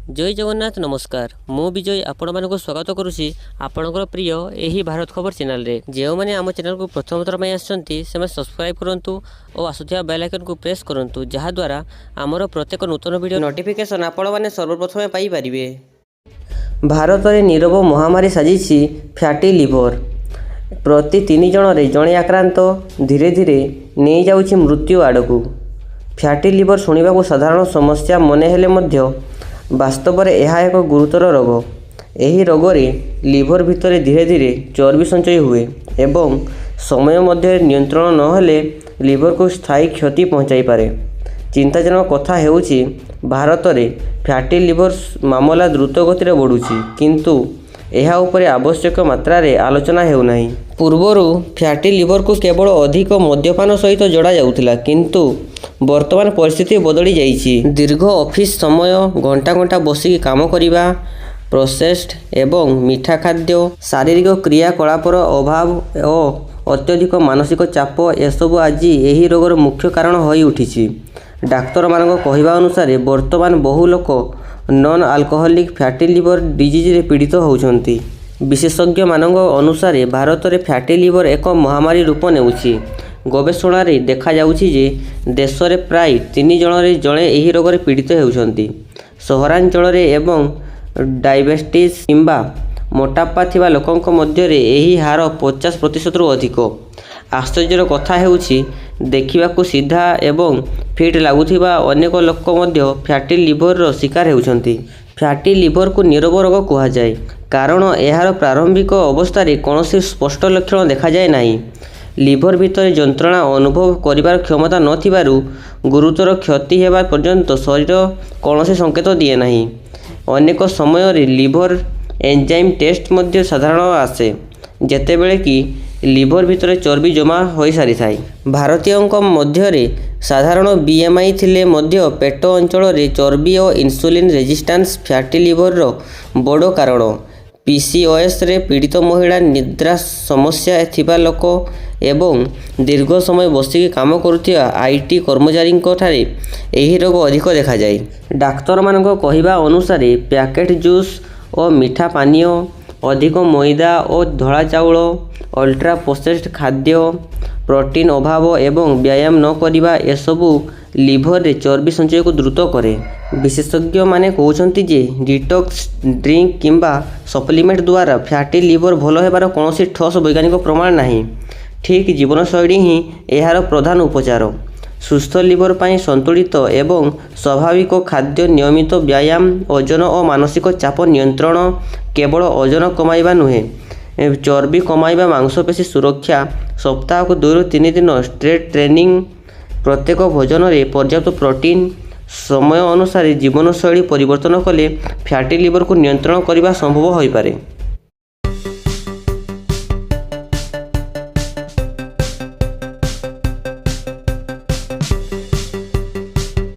जय जगन्नाथ नमस्कार मु विजय आपण मानक स्वागत करुछि आपणकर प्रिय एही भारत खबर चैनल रे। जो मैंने आम चैनल को प्रथम थर में आसछंती से सब्सक्राइब करंतु और आसुथिया बेल आइकन को प्रेस करंतु जहा द्वारा आमर प्रत्येक नूतन वीडियो नोटिफिकेशन आपण माने सर्वप्रथम पाई परिबे। भारत में नीरव महामारी साजिछि फैटी लिवर। प्रति 3 जन रे जणे आक्रांत धीरे धीरे नहीं जाउछि मृत्यु आड़कू। फैटी लिवर शुणा को साधारण समस्या मने हेले मध्य वास्तव में यह एक गुरुतर रोग। यही रोगरे लिवर भितर धीरे धीरे चर्बी संचय हुए एवं समय मध्य नियंत्रण नहेले लिवर को स्थायी क्षति पहुँचाई पारे। चिंताजनक कथा हेउछि भारत में फैटी लिवर मामला द्रुत गति बढ़ुछि किंतु यह उपरे आवश्यक मात्रा रे आलोचना हेउनाही। पूर्वरु फैटी लिवर को केवल अधिक मद्यपान सहित जोड़ा जाउथिला किंतु वर्तमान परिस्थिति बदली जाइछि। दीर्घ ऑफिस समय घंटा घंटा बसिक काम करिबा, प्रोसेस्ड एवं मीठा खाद्य, शारीरिक क्रियाकलापर अभाव और अत्यधिक मानसिक चाप एसबु आज यही रोगर मुख्य कारण होई उठिछि। डाक्तर मानक कहिबा अनुसार वर्तमान बहु लोक non alcoholic fatty liver disease रे पीड़ित होउछंती। विशेषज्ञ मानक अनुसार भारत में फैटी लिवर एक महामारी रूप नेउछि। गवेषणा रे देखा जाउछि जे देश रे प्राय 3 जन रे जणे एही रोग रे पीड़ित हेउछंती। सहरांचल रे एवं डायबिटीज किंबा मोटापा थिबा लोकंक मध्य रे एही हार 50% रु अधिक। आश्चर्यर कथा हेउछि देखिबाकू सीधा एवं फिट लागुथिबा अनेक लोक मध्य फैटी लिवर रो शिकार हेउछंती। फैटी लिवर को नीरव रोग कहा जाए कारण एहार प्रारंभिक अवस्था रे कोनोसी स्पष्ट लक्षण देखा जाए नाही। लिवर भितर जंत्रणा अनुभव करिबार क्षमता नथिबारु गुरुतर क्षति हेबा पर्यंत शरीर कोनोसी संकेत दिए नाही। अनेक समय रे लिवर एंजाइम टेस्ट मध्य साधारण आसे जेतेबेले कि लिवर भितर चर्बी जमा हो सारी थाए। भारतीयंक मध्य रे साधारण बीएमआई थिले मध्य पेट अंचल रे चर्बी और इंसुलिन रेजिस्टेंस फैटी लिवर रो बड़ कारण। पीसीओएस रे पीड़ित महिला, निद्रा समस्या थिबा लोक एवं दीर्घ समय बसिक काम करुथिबा आईटी कर्मचारी ठारे एही रोग अधिक देखा जाए। डाक्तर मानक कहिबा अनुसार पैकेट जूस और मीठा पानीय, अधिक मैदा और धड़ा चाउल, अल्ट्रा प्रोसेस्ड खाद्य, प्रोटीन अभाव एवं व्यायाम न करिबा एसबु लिवर रे चर्बी संचय को द्रुत करे। विशेषज्ञ माने कहउछंती जे डिटॉक्स ड्रिंक किंबा सप्लीमेंट द्वारा फैटी लिवर भल हेबार कोनोसी ठोस वैज्ञानिक प्रमाण नाही। ठीक जीवनशैली ही एहार प्रधान उपचार। सुस्थ लिवर पाई संतुलित एवं स्वाभाविक खाद्य, नियमित व्यायाम, ओजन और मानसिक चाप नियंत्रण, केवल ओजन कमाइबा नुहे चर्बी कमाइबा, मांसपेशी सुरक्षा, सप्ताह को 2 ରୁ 3 दिन स्ट्रेट ट्रेनिंग, प्रत्येक भोजन में पर्याप्त प्रोटीन, समय अनुसार जीवनशैली परिवर्तन कले फैटी लिवर को नियंत्रण करने संभव हो पारे।